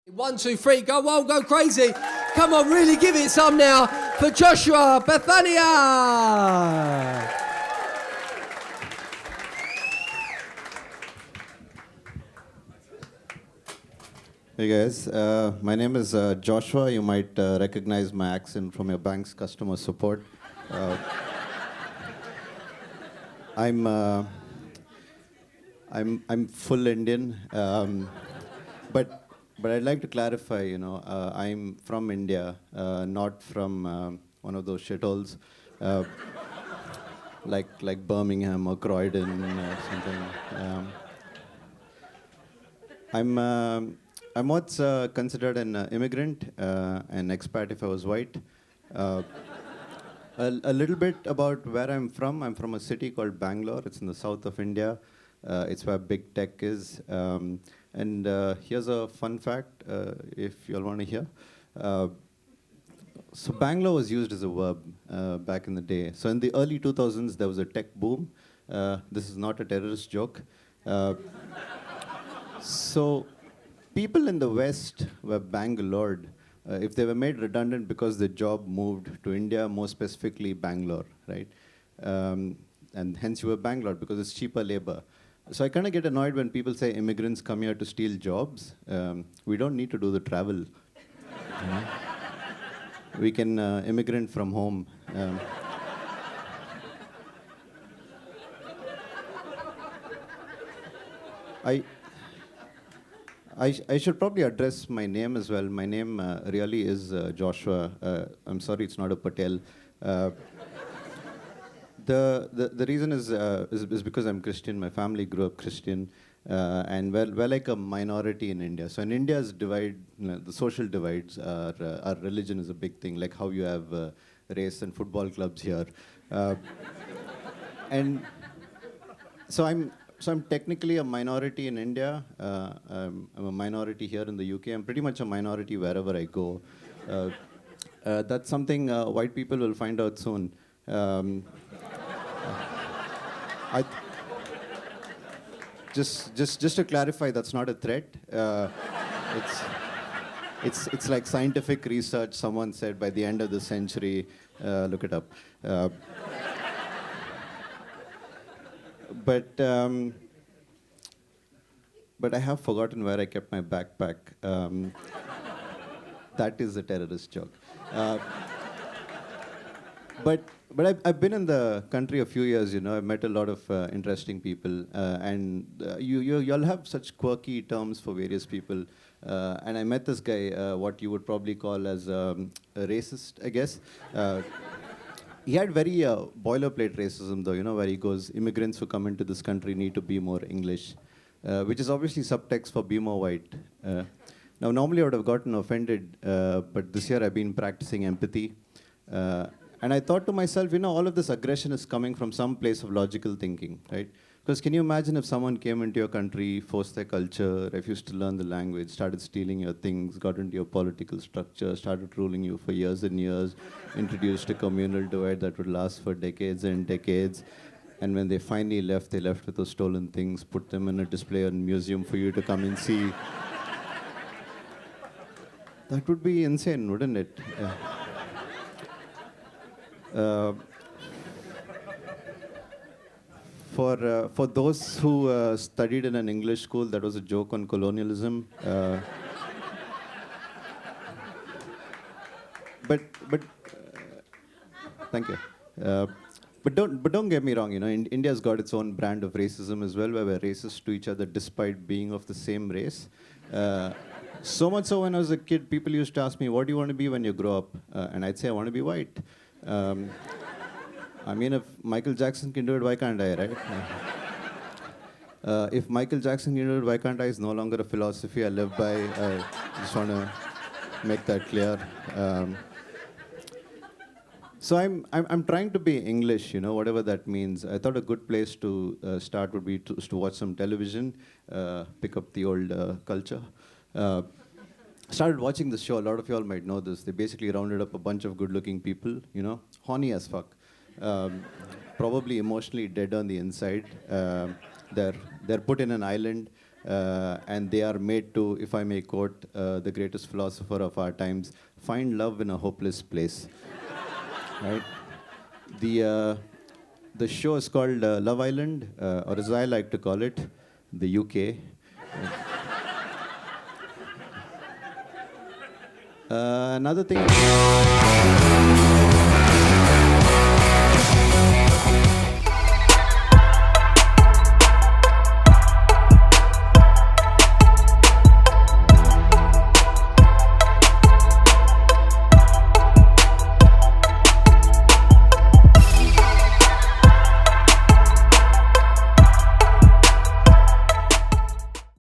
1, 2, 3, go wild, go crazy. Come on, really give it some now for Joshua Bethania. Hey guys, my name is Joshua. You might recognize my accent from your bank's customer support. I'm I'm full Indian, but I'd like to clarify. I'm from India, not from one of those shitholes, uh, like Birmingham or Croydon or something. I'm I'm what's considered an immigrant, an expat if I was white. Uh, a little bit about where I'm from. I'm from a city called Bangalore. It's in the south of India. It's where big tech is. And here's a fun fact, if you all want to hear. Uh, so Bangalore was used as a verb back in the day. So in the early 2000s, there was a tech boom. This is not a terrorist joke. So people in the West were Bangalored if they were made redundant because the job moved to India, more specifically Bangalore, right? And hence you were Bangalore because it's cheaper labor. So I kind of get annoyed when people say immigrants come here to steal jobs. We don't need to do the travel. We can immigrant from home. I I should probably address my name as well. My name really is Joshua. I'm sorry, it's not a Patel. Uh, the reason is because I'm Christian. My family grew up Christian, and we're like a minority in India. So in India's divide, the social divides, our religion is a big thing. Like how you have race and football clubs here, uh, and so I'm technically a minority in India. I'm a minority here in the UK. I'm pretty much a minority wherever I go. Uh, that's something white people will find out soon. I just to clarify, that's not a threat. It's it's like scientific research. Someone said by the end of the century, look it up. But but I have forgotten where I kept my backpack. That is a terrorist joke. Uh, but I've been in the country a few years. I've met a lot of interesting people, and y'all have such quirky terms for various people. And I met this guy, what you would probably call as a racist, I guess. He had very boilerplate racism, though, where he goes, immigrants who come into this country need to be more English, which is obviously subtext for be more white. Now, normally I would have gotten offended, but this year I've been practicing empathy. And I thought to myself, all of this aggression is coming from some place of logical thinking, right? Because can you imagine if someone came into your country, forced their culture, refused to learn the language, started stealing your things, got into your political structure, started ruling you for years and years, introduced a communal divide that would last for decades and decades, and when they finally left, they left with those stolen things, put them in a display in a museum for you to come and see. That would be insane, wouldn't it? Uh, for those who studied in an English school, that was a joke on colonialism. But thank you. But don't get me wrong. India's got its own brand of racism as well, where we're racist to each other despite being of the same race. So much so, when I was a kid, people used to ask me, "What do you want to be when you grow up?" And I'd say, "I want to be white." I mean, if Michael Jackson can do it, why can't I, right? If Michael Jackson can do it, why can't I? Is no longer a philosophy I live by. I just want to make that clear. So I'm trying to be English, whatever that means. I thought a good place to start would be to watch some television, pick up the old culture. Started watching this show. A lot of y'all might know this. They basically rounded up a bunch of good-looking people, horny as fuck, probably emotionally dead on the inside. They're put in an island. and they are made to, if I may quote the greatest philosopher of our times, find love in a hopeless place. Right? The show is called Love Island, or as I like to call it, the UK. Another thing.